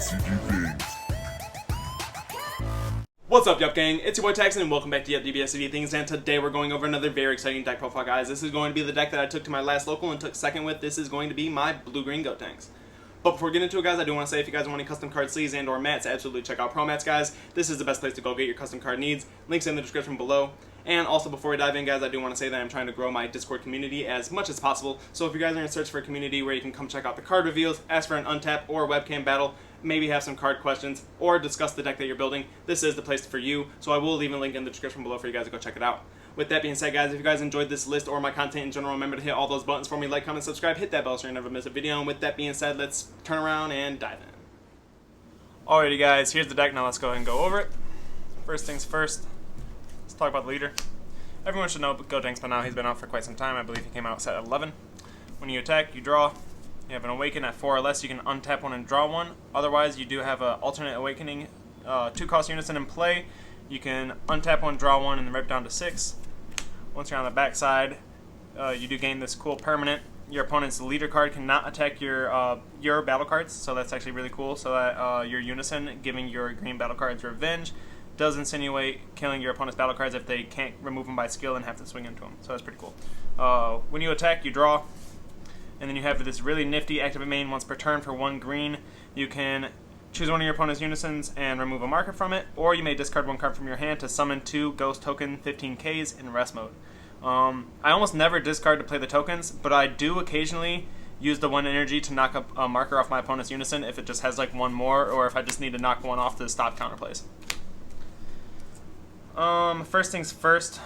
DBSCG things. What's up, Yuhp gang? It's your boy Texan, and welcome back to Yuhp DBSCG things. And today we're going over another very exciting deck profile, guys. This is going to be the deck that I took to my last local and took second with. This is going to be my blue-green Gotenks. But before we get into it, guys, I do want to say if you guys want any custom card sleeves and or mats, absolutely check out Promats, guys. This is the best place to go get your custom card needs. Links in the description below. And also, before we dive in, guys, I do want to say that I'm trying to grow my Discord community as much as possible. So if you guys are in search for a community where you can come check out the card reveals, ask for an untap or webcam battle, maybe have some card questions, or discuss the deck that you're building, this is the place for you. So I will leave a link in the description below for you guys to go check it out. With that being said, guys, if you guys enjoyed this list or my content in general, remember to hit all those buttons for me, like, comment, subscribe, hit that bell so you never miss a video. And with that being said, let's turn around and dive in. Alrighty, guys, here's the deck. Now let's go ahead and go over it. First things first, let's talk about the leader. Everyone should know Gotenks by now. He's been out for quite some time. I believe he came out set 11. When you attack, you draw. You have an awaken at 4 or less. You can untap one and draw one. Otherwise, you do have an alternate awakening 2-cost unison in play. You can untap one, draw one, and then rip down to 6. Once you're on the back side, you do gain this cool permanent. Your opponent's leader card cannot attack your battle cards, so that's actually really cool. So that your unison, giving your green battle cards revenge, does insinuate killing your opponent's battle cards if they can't remove them by skill and have to swing into them. So that's pretty cool. When you attack, you draw, and then you have this really nifty activate main once per turn for 1 green. You can choose one of your opponent's unisons and remove a marker from it, or you may discard 1 card from your hand to summon 2 ghost token 15Ks in rest mode. I almost never discard to play the tokens, but I do occasionally use the 1 energy to knock up a marker off my opponent's unison if it just has like 1 more, or if I just need to knock one off to stop counterplays. First things first,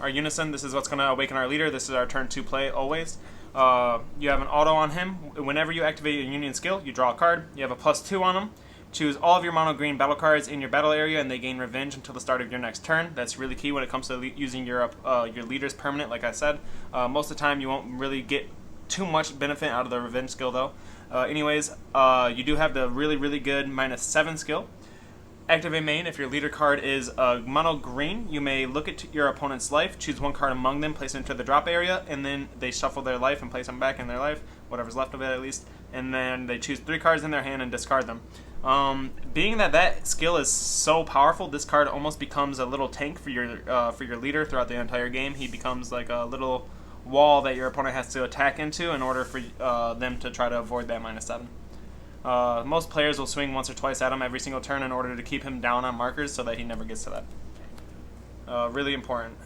our unison. This is what's going to awaken our leader. This is our turn 2 play always. You have an auto on him. Whenever you activate your union skill, you draw a card. You have a +2 on him. Choose all of your mono green battle cards in your battle area, and they gain revenge until the start of your next turn. That's really key when it comes to using your leader's permanent, like I said. Most of the time, you won't really get too much benefit out of the revenge skill, though. Anyways, you do have the really good -7 skill. Activate main. If your leader card is mono green, you may look at your opponent's life, choose 1 card among them, place it into the drop area, and then they shuffle their life and place them back in their life, whatever's left of it at least, and then they choose 3 cards in their hand and discard them. Being that skill is so powerful, this card almost becomes a little tank for your leader throughout the entire game. He becomes like a little wall that your opponent has to attack into in order for them to try to avoid that -7. Most players will swing once or twice at him every single turn in order to keep him down on markers so that he never gets to that. Really important.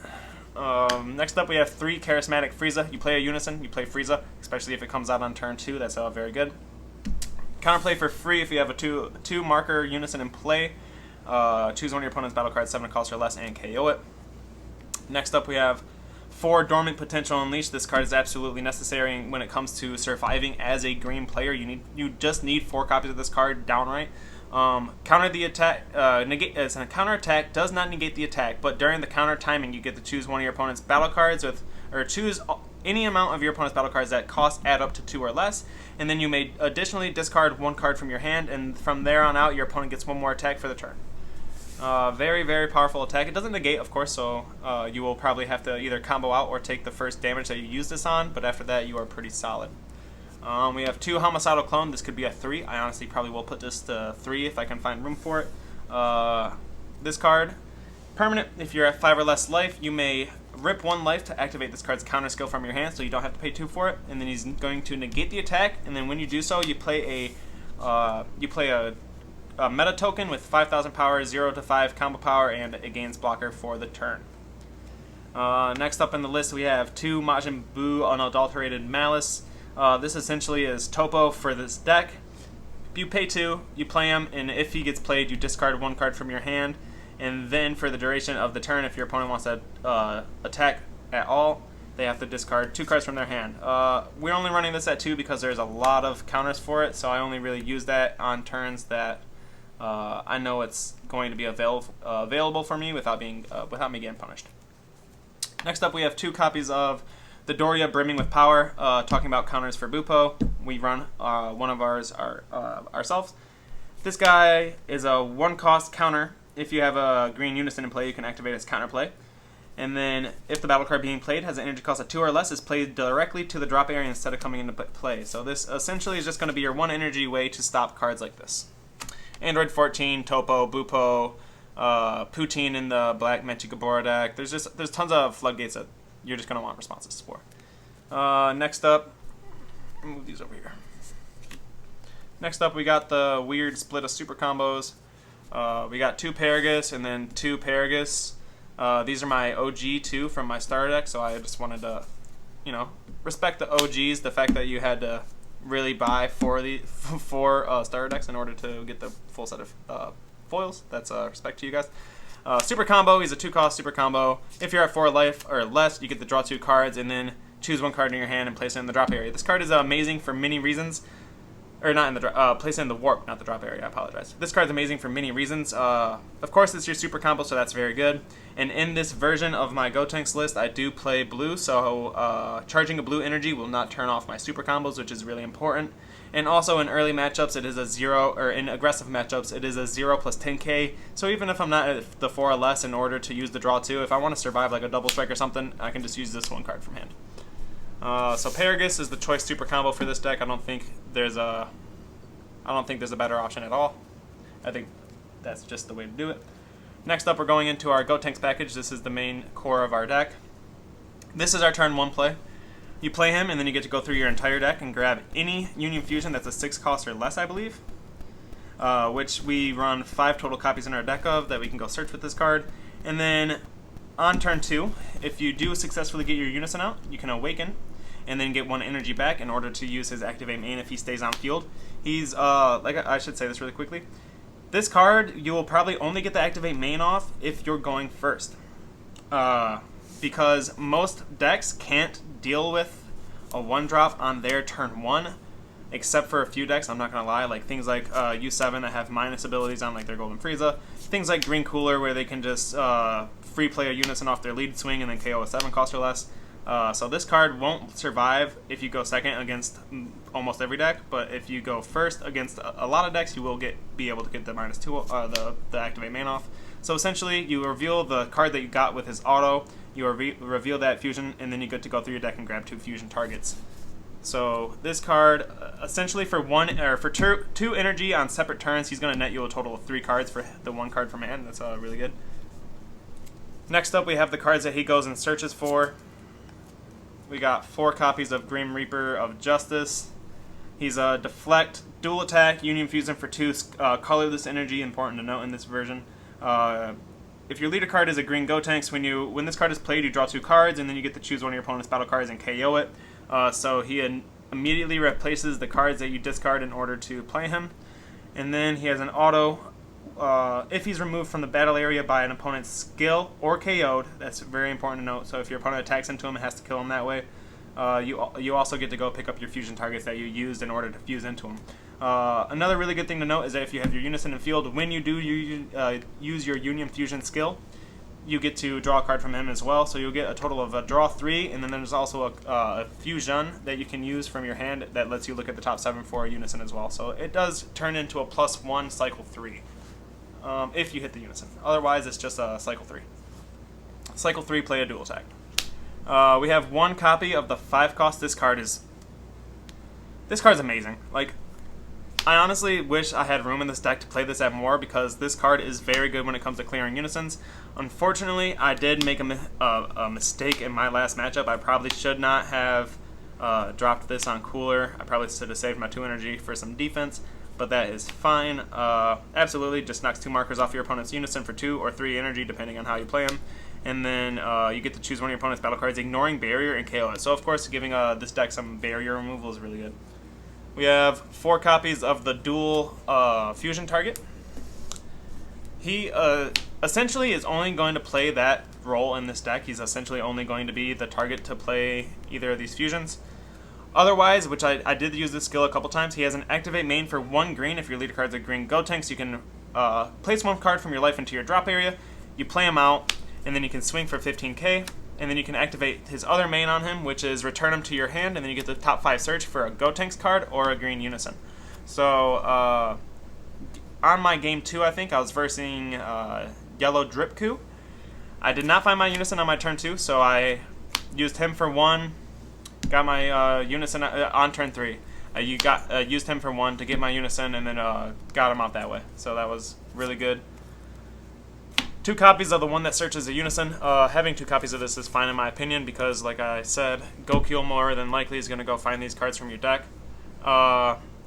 Next up, we have 3 Charismatic Frieza. You play a unison, you play Frieza, especially if it comes out on turn 2. That's very good. Counterplay for free if you have a 2 marker unison in play. Choose one of your opponent's battle cards, 7 cost or less, and KO it. Next up, we have 4 Dormant Potential Unleashed. This card is absolutely necessary when it comes to surviving as a green player. You just need 4 copies of this card downright. Counter the attack. As a counter attack does not negate the attack, but during the counter timing, you get to choose one of your opponent's battle cards or choose any amount of your opponent's battle cards that cost add up to 2 or less, and then you may additionally discard 1 card from your hand, and from there on out, your opponent gets 1 more attack for the turn. Very powerful attack. It doesn't negate, of course, so you will probably have to either combo out or take the first damage that you use this on, but after that, you are pretty solid. We have 2 Homicidal Clone. This could be a 3. I honestly probably will put this to 3 if I can find room for it. This card, permanent. If you're at 5 or less life, you may rip 1 life to activate this card's counter skill from your hand, so you don't have to pay 2 for it. And then he's going to negate the attack, and then when you do so, you play a meta token with 5,000 power, 0 to 5 combo power, and it gains blocker for the turn. Next up in the list, we have 2 Majin Buu Unadulterated Malice. This essentially is Topo for this deck. You pay 2, you play him, and if he gets played, you discard 1 card from your hand. And then for the duration of the turn, if your opponent wants to attack at all, they have to discard 2 cards from their hand. We're only running this at 2 because there's a lot of counters for it, so I only really use that on turns that I know it's going to be available for me without me getting punished. Next up, we have 2 copies of the Doria Brimming with Power, talking about counters for Bupo. We run one of ours ourselves. This guy is a 1-cost counter. If you have a green unison in play, you can activate its counterplay. And then, if the battle card being played has an energy cost of 2 or less, is played directly to the drop area instead of coming into play. So this essentially is just going to be your 1 energy way to stop cards like this. Android 14, Topo, Bupo, Poutine in the black Mechikabura deck. There's tons of floodgates that you're just going to want responses for. Next up, move these over here. Next up, we got the weird split of super combos. We got 2 Paragus and then 2 Paragus. These are my OG too from my starter deck, so I just wanted to, respect the OGs. The fact that you had to really buy 4 starter decks in order to get the full set of foils. That's respect to you guys. Super combo. He's a 2-cost super combo. If you're at 4 life or less, you get to draw 2 cards and then choose 1 card in your hand and place it in the drop area. This card is amazing for many reasons. Or not in the place it in the warp, not the drop area. I apologize. This card's amazing for many reasons. Of course, it's your super combo, so that's very good. And in this version of my Gotenks list, I do play blue, so charging a blue energy will not turn off my super combos, which is really important. And also in early matchups, it is a 0, or in aggressive matchups, it is a 0 plus 10k. So even if I'm not at the 4 or less in order to use the draw 2, if I want to survive like a double strike or something, I can just use this 1 card from hand. So Paragus is the choice super combo for this deck. I don't think there's a better option at all. I think that's just the way to do it. Next up, we're going into our Gotenks package. This is the main core of our deck. This is our turn 1 play. You play him, and then you get to go through your entire deck and grab any Union Fusion that's a 6 cost or less, I believe. Which we run 5 total copies in our deck of that we can go search with this card. And then on turn 2, if you do successfully get your Unison out, you can Awaken and then get 1 energy back in order to use his Activate main if he stays on field. He's, I should say this really quickly. This card, you will probably only get the Activate main off if you're going first. Because most decks can't deal with a 1-drop on their turn 1, except for a few decks, I'm not going to lie, like things like U7 that have minus abilities on like their Golden Frieza, things like Green Cooler where they can just free play a Unison off their lead swing and then KO a 7 cost or less. So this card won't survive if you go second against almost every deck, but if you go first against a lot of decks, you will be able to get the -2, the Activate main off. So essentially, you reveal the card that you got with his auto, you reveal that fusion, and then you get to go through your deck and grab 2 fusion targets. So this card, essentially for 2 energy on separate turns, he's going to net you a total of 3 cards for the 1 card from hand. That's really good. Next up, we have the cards that he goes and searches for. We got 4 copies of Grim Reaper of Justice. He's a Deflect, Dual Attack, Union Fusion for 2, colorless energy, important to note in this version. If your leader card is a green Gotenks, when this card is played, you draw 2 cards, and then you get to choose one of your opponent's battle cards and KO it. So he immediately replaces the cards that you discard in order to play him. And then he has an auto. If he's removed from the battle area by an opponent's skill or KO'd, that's very important to note. So if your opponent attacks into him, it has to kill him that way. You also get to go pick up your fusion targets that you used in order to fuse into him. Another really good thing to note is that if you have your Unison in field, when you do use your Union Fusion skill, you get to draw a card from him as well. So you'll get a total of draw 3, and then there's also a fusion that you can use from your hand that lets you look at the top 7 for a Unison as well. So it does turn into a +1 cycle 3 if you hit the Unison. Otherwise, it's just a cycle 3. Cycle 3, play a dual attack. We have 1 copy of the 5 cost. This card's amazing. Like, I honestly wish I had room in this deck to play this at more because this card is very good when it comes to clearing Unisons. Unfortunately, I did make a mistake in my last matchup. I probably should not have dropped this on Cooler. I probably should have saved my 2 energy for some defense, but that is fine. Absolutely, just knocks 2 markers off your opponent's Unison for 2 or 3 energy, depending on how you play him. And then you get to choose one of your opponent's battle cards, ignoring barrier, and KO it. So, of course, giving this deck some barrier removal is really good. We have 4 copies of the dual fusion target. He essentially is only going to play that role in this deck. He's essentially only going to be the target to play either of these fusions. Otherwise, which I did use this skill a couple times, he has an Activate main for 1 green. If your leader card's a green Gotenks, you can place 1 card from your life into your drop area. You play him out, and then you can swing for 15k. And then you can activate his other main on him, which is return him to your hand, and then you get the top 5 search for a Gotenks card or a green Unison. So, on my game 2, I think, I was versing Yellow Dripku. I did not find my Unison on my turn 2, so I used him for 1, got my Unison on turn 3. I used him for 1 to get my unison, and then got him out that way. So that was really good. 2 copies of the one that searches a unison. Having 2 copies of this is fine in my opinion because, like I said, Goku more than likely is going to go find these cards from your deck.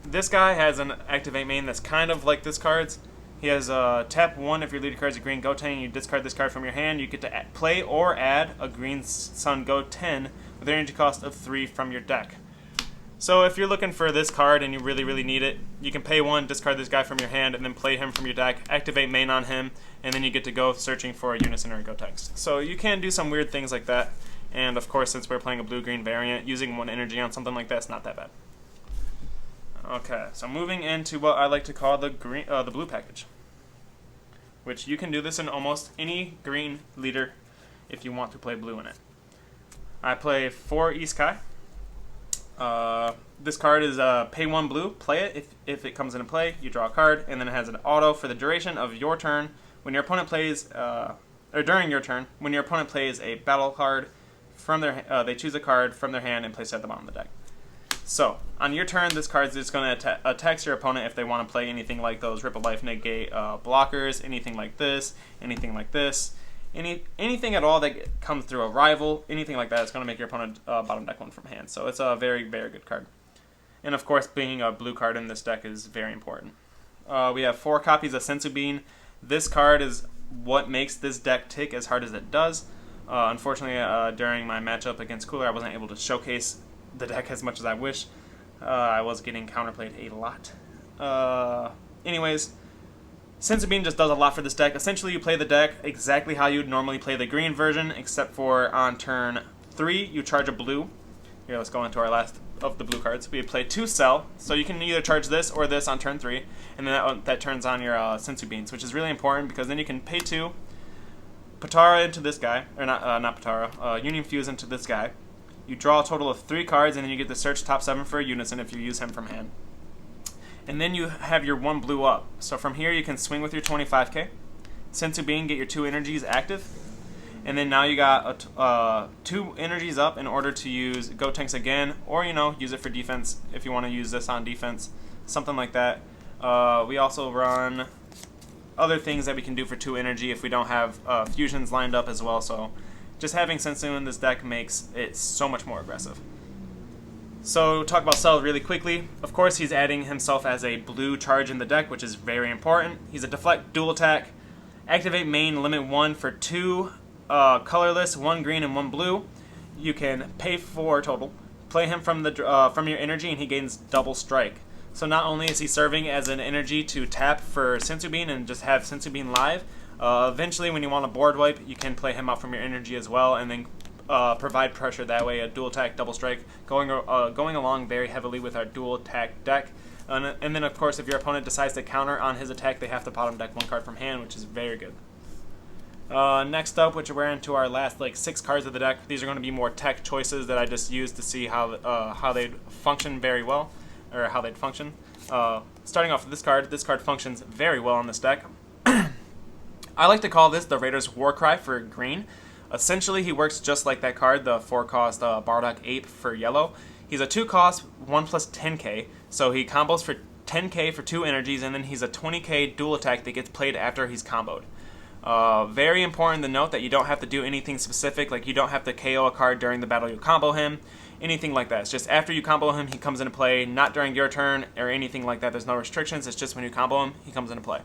This guy has an activate main that's kind of like this card's. He has tap 1 if your leader card is a green Gotenks. You discard this card from your hand. You get to play or add a green Sun Gotenks with an energy cost of 3 from your deck. So if you're looking for this card and you really, really need it, you can pay 1, discard this guy from your hand, and then play him from your deck, activate main on him, and then you get to go searching for a unison or a Gotenks. So you can do some weird things like that, and of course, since we're playing a blue-green variant, using 1 energy on something like that's not that bad. Okay, so moving into what I like to call the blue package, which you can do this in almost any green leader if you want to play blue in it. I play 4 Isekai. This card is pay 1 blue, play it. If it comes into play, you draw a card, and then it has an auto for the duration of your turn. When your opponent plays, or during your turn, when your opponent plays a battle card from their, they choose a card from their hand and place it at the bottom of the deck. So on your turn, this card is just going to attack your opponent if they want to play anything like those Ripple Life negate blockers, anything like this, anything like this. Anything at all that comes through a rival, anything like that, is going to make your opponent bottom deck 1 from hand. So it's a very, very good card. And of course, being a blue card in this deck is very important. We have 4 copies of Senzu Bean. This card is what makes this deck tick as hard as it does. Unfortunately, during my matchup against Cooler, I wasn't able to showcase the deck as much as I wish. I was getting counterplayed a lot. Anyways, Senzu Bean just does a lot for this deck. Essentially, you play the deck exactly how you would normally play the green version, except for on turn 3, you charge a blue. Here, let's go into our last of the blue cards. We play 2 Cell, so you can either charge this or this on turn 3, and then that turns on your Senzu Beans, which is really important because then you can pay 2, Patara into this guy, or not Patara, Union Fuse into this guy. You draw a total of 3 cards, and then you get to search top 7 for a unison if you use him from hand. And then you have your 1 blue up. So from here you can swing with your 25k. Senzu Bean, get your 2 energies active. And then now you got 2 energies up in order to use Gotenks again, or use it for defense if you want to use this on defense, something like that. We also run other things that we can do for 2 energy if we don't have fusions lined up as well. So just having Senzu in this deck makes it so much more aggressive. So talk about Cell really quickly. Of course, he's adding himself as a blue charge in the deck, which is very important. He's a deflect dual attack. Activate main, limit 1 for 2 colorless, 1 green and 1 blue. You can pay 4 total. Play him from your energy, and he gains double strike. So not only is he serving as an energy to tap for Senzu Bean and just have Senzu Bean live, eventually when you want a board wipe, you can play him out from your energy as well, and then provide pressure that way. A dual attack, double strike, going along very heavily with our dual attack deck. And then of course, if your opponent decides to counter on his attack, they have to bottom deck 1 card from hand, which is very good. Next up, which we're into our last 6 cards of the deck. These are going to be more tech choices that I just used to see how they'd function very well, or how they'd function. Starting off with this card functions very well on this deck. I like to call this the Raider's Warcry for green. Essentially, he works just like that card, the 4-cost Bardock Ape for yellow. He's a 2-cost, 1 plus 10k, so he combos for 10k for 2 energies, and then he's a 20k dual attack that gets played after he's comboed. Very important to note that you don't have to do anything specific, like you don't have to KO a card during the battle you combo him, anything like that. It's just after you combo him, he comes into play, not during your turn or anything like that. There's no restrictions, it's just when you combo him, he comes into play.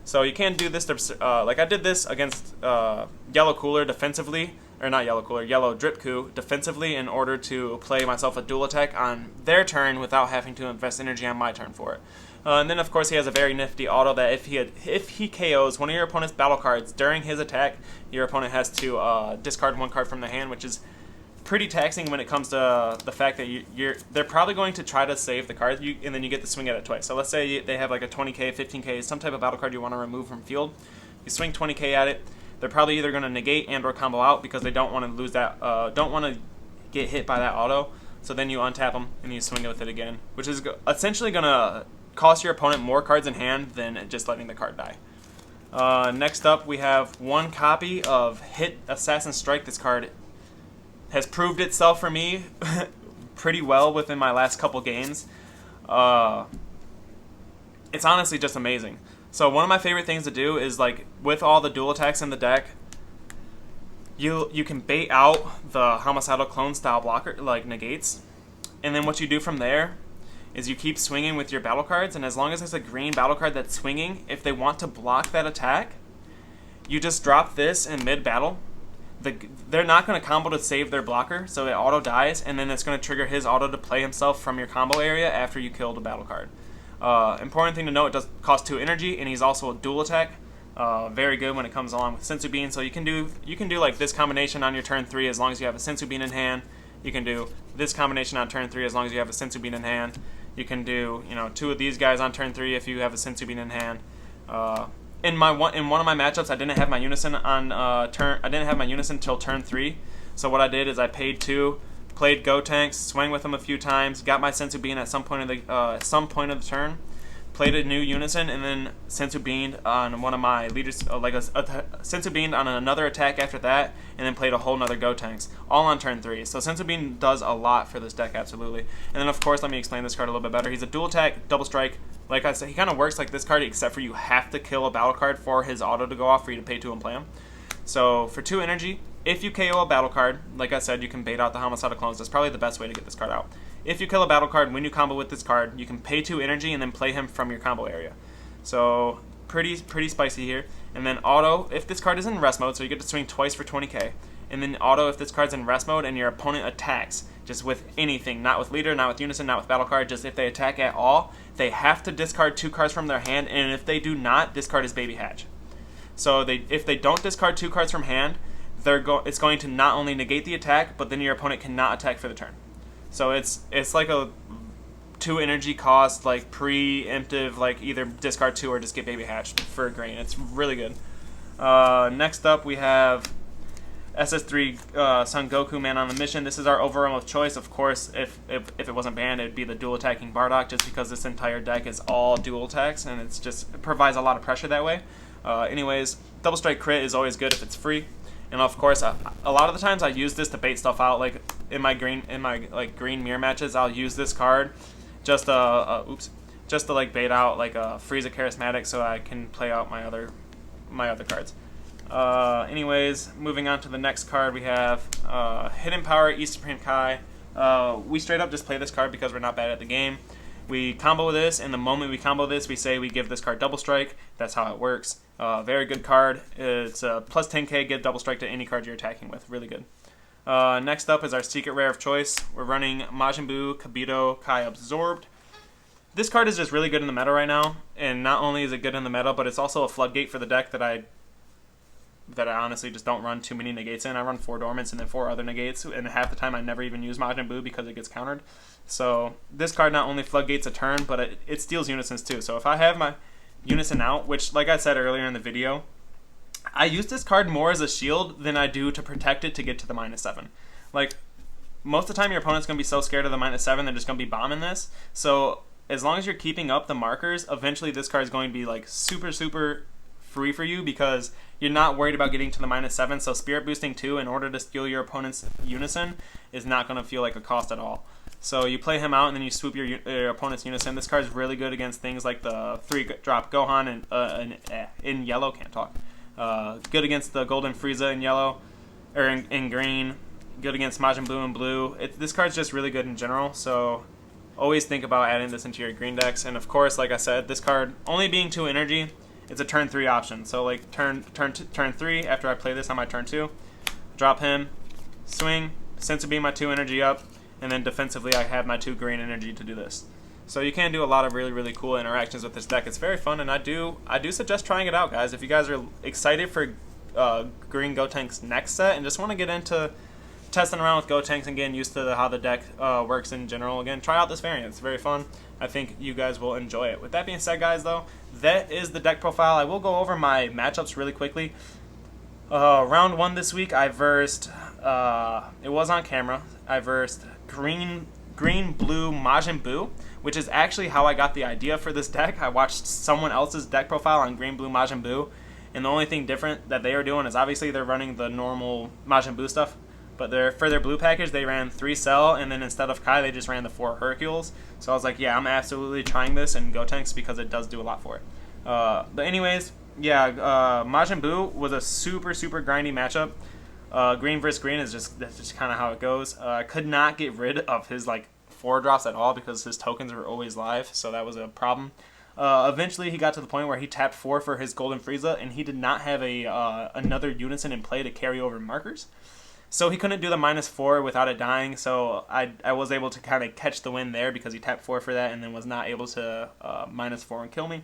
So you can do this, like I did this against Yellow Cooler defensively, or not Yellow Cooler, Yellow Drip Coup defensively in order to play myself a dual attack on their turn without having to invest energy on my turn for it. And then of course he has a very nifty auto that if he KOs one of your opponent's battle cards during his attack, your opponent has to discard 1 card from their hand, which is pretty taxing when it comes to the fact that they're probably going to try to save the card, and then you get to swing at it twice. So let's say they have like a 20k, 15k, some type of battle card you want to remove from field. You swing 20k at it. They're probably either going to negate and or combo out because they don't want to lose that, don't want to get hit by that auto. So then you untap them and you swing it with it again, which is essentially going to cost your opponent more cards in hand than just letting the card die. Next up, we have 1 copy of Hit Assassin Strike. This card has proved itself for me pretty well within my last couple games. It's honestly just amazing. So one of my favorite things to do is, like, with all the dual attacks in the deck, you can bait out the homicidal clone style blocker, like negates, and then what you do from there is you keep swinging with your battle cards, and as long as there's a green battle card that's swinging, if they want to block that attack, you just drop this in mid-battle. They're not going to combo to save their blocker, so it auto dies, and then it's going to trigger his auto to play himself from your combo area after you killed a battle card. Important thing to note, it does cost 2 energy, and he's also a dual attack. Very good when it comes along with Senzu Bean. So you can do like this combination on your turn 3 as long as you have a Senzu Bean in hand. You can do this combination on turn 3 as long as you have a Senzu Bean in hand. You can do 2 of these guys on turn 3 if you have a Senzu Bean in hand. In one of my matchups, I didn't have my unison on turn. I didn't have my unison till turn 3. So what I did is I paid 2, played Gotenks, swang with him a few times, got my Senzu Bean at some point of the turn, played a new unison, and then Senzu Beaned on one of my leaders, like a Senzu Beaned on another attack after that, and then played a whole nother Gotenks, all on turn 3. So Senzu Bean does a lot for this deck, absolutely. And then of course, let me explain this card a little bit better. He's a dual attack, double strike. Like I said, he kind of works like this card, except for you have to kill a battle card for his auto to go off for you to pay 2 and play him. So for 2 energy, if you KO a battle card, like I said, you can bait out the homicidal clones. That's probably the best way to get this card out. If you kill a battle card, when you combo with this card, you can pay 2 energy and then play him from your combo area. So pretty spicy here. And then auto, if this card is in rest mode, so you get to swing twice for 20k. And then auto if this card's in rest mode and your opponent attacks, just with anything, not with leader, not with unison, not with battle card, just if they attack at all, they have to discard 2 cards from their hand, and if they do not, this card is baby hatch. So if they don't discard 2 cards from hand, it's going to not only negate the attack, but then your opponent cannot attack for the turn. So it's like a 2 energy cost, like preemptive, like either discard 2 or just get baby hatched for green. It's really good. Next up we have SS3 Son Goku Man on the Mission. This is our overrealm of choice. Of course, if it wasn't banned, it'd be the dual attacking Bardock, just because this entire deck is all dual attacks, and it provides a lot of pressure that way. Anyways, double strike crit is always good if it's free. And of course, a lot of the times I use this to bait stuff out. Like in my green mirror matches, I'll use this card just to like bait out like a Frieza Charismatic, so I can play out my other cards. Anyways, moving on to the next card, we have Hidden Power, East Supreme Kai. We straight up just play this card because we're not bad at the game. We combo this, and the moment we combo this, we say we give this card double strike. That's how it works. Very good card. It's plus 10k, give double strike to any card you're attacking with. Really good. Next up is our secret rare of choice. We're running Majin Buu, Kabuto, Kai Absorbed. This card is just really good in the meta right now, and not only is it good in the meta, but it's also a floodgate for the deck that I honestly just don't run too many negates in. I run 4 dormants and then 4 other negates, and half the time I never even use Majin Buu because it gets countered. So this card not only floodgates a turn, but it steals unisons too. So if I have my unison out, which like I said earlier in the video, I use this card more as a shield than I do to protect it to get to the -7. Like, most of the time your opponent's going to be so scared of the -7, they're just going to be bombing this. So as long as you're keeping up the markers, eventually this card is going to be like super free for you, because you're not worried about getting to the -7. So spirit boosting 2 in order to steal your opponent's unison is not going to feel like a cost at all. So you play him out and then you swoop your opponent's unison. This card is really good against things like the 3-drop Gohan in yellow. Can't talk. Good against the Golden Frieza in yellow, or in green. Good against Majin Buu in blue. This card's just really good in general. So always think about adding this into your green decks. And of course, like I said, this card only being 2 energy, it's a turn 3 option. So like turn 3 after I play this on my turn 2, drop him, swing, Senzu Bean my 2 energy up, and then defensively I have my 2 green energy to do this. So you can do a lot of really cool interactions with this deck. It's very fun, and I do suggest trying it out, guys. If you guys are excited for Green Gotenks next set and just want to get into testing around with Gotenks and getting used to how the deck works in general, again, try out this variant. It's very fun. I think you guys will enjoy it. With that being said, guys, though, that is the deck profile. I will go over my matchups really quickly. Round 1 this week, I versed, it was on camera, I versed green blue Majin Buu, which is actually how I got the idea for this deck. I watched someone else's deck profile on green blue Majin Buu, and the only thing different that they are doing is obviously they're running the normal Majin Buu stuff, But for their blue package, they ran 3 Cell, and then instead of Kai, they just ran the 4 Hercules. So I was like, yeah, I'm absolutely trying this in Gotenks because it does do a lot for it. But anyways, yeah, Majin Buu was a super grindy matchup. Green versus green that's just kind of how it goes. I could not get rid of his like 4 drops at all because his tokens were always live, so that was a problem. Eventually, he got to the point where he tapped 4 for his Golden Frieza, and he did not have another Unison in play to carry over markers. So he couldn't do the -4 without it dying, so I was able to kind of catch the win there because he tapped 4 for that and then was not able to -4 and kill me.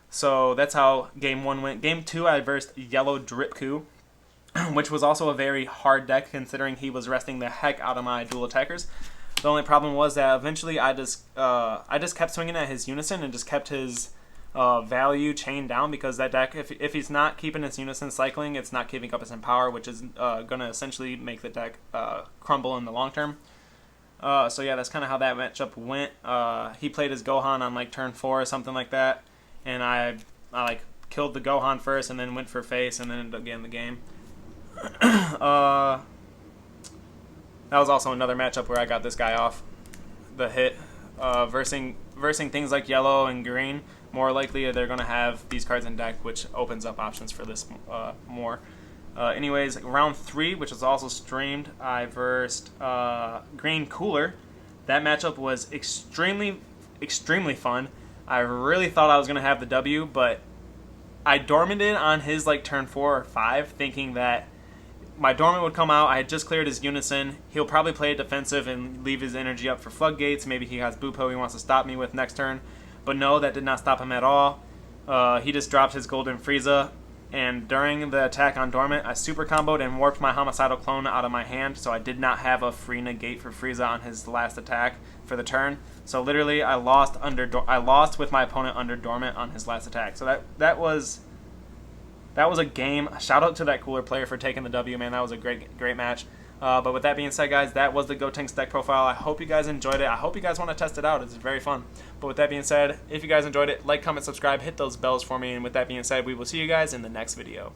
So that's how Game 1 went. Game 2, I versed Yellow Dripku, which was also a very hard deck considering he was resting the heck out of my dual attackers. The only problem was that eventually I just kept swinging at his Unison and just kept his value chained down because that deck, if he's not keeping his Unison cycling, it's not keeping up his Empower, which is going to essentially make the deck crumble in the long term. So yeah, that's kind of how that matchup went. He played his Gohan on like turn 4 or something like that, and I like killed the Gohan first and then went for face and then ended up getting the game. That was also another matchup where I got this guy off the hit. Versing things like yellow and green, more likely they're going to have these cards in deck, which opens up options for this more. Anyways, round 3, which was also streamed, I versed Green Cooler. That matchup was extremely fun. I really thought I was going to have the W, but I dormanted on his like turn 4 or 5, thinking that my dormant would come out. I had just cleared his Unison. He'll probably play defensive and leave his energy up for floodgates. Maybe he has Bupo he wants to stop me with next turn. But no, that did not stop him at all. He just dropped his Golden Frieza. And during the attack on dormant, I super comboed and warped my Homicidal Clone out of my hand. So I did not have a free negate for Frieza on his last attack for the turn. So literally, I lost with my opponent under dormant on his last attack. So that was a game. Shout out to that Cooler player for taking the W, man. That was a great match. But with that being said, guys, that was the Gotenks deck profile. I hope you guys enjoyed it. I hope you guys want to test it out. It's very fun. But with that being said, if you guys enjoyed it, like, comment, subscribe, hit those bells for me. And with that being said, we will see you guys in the next video.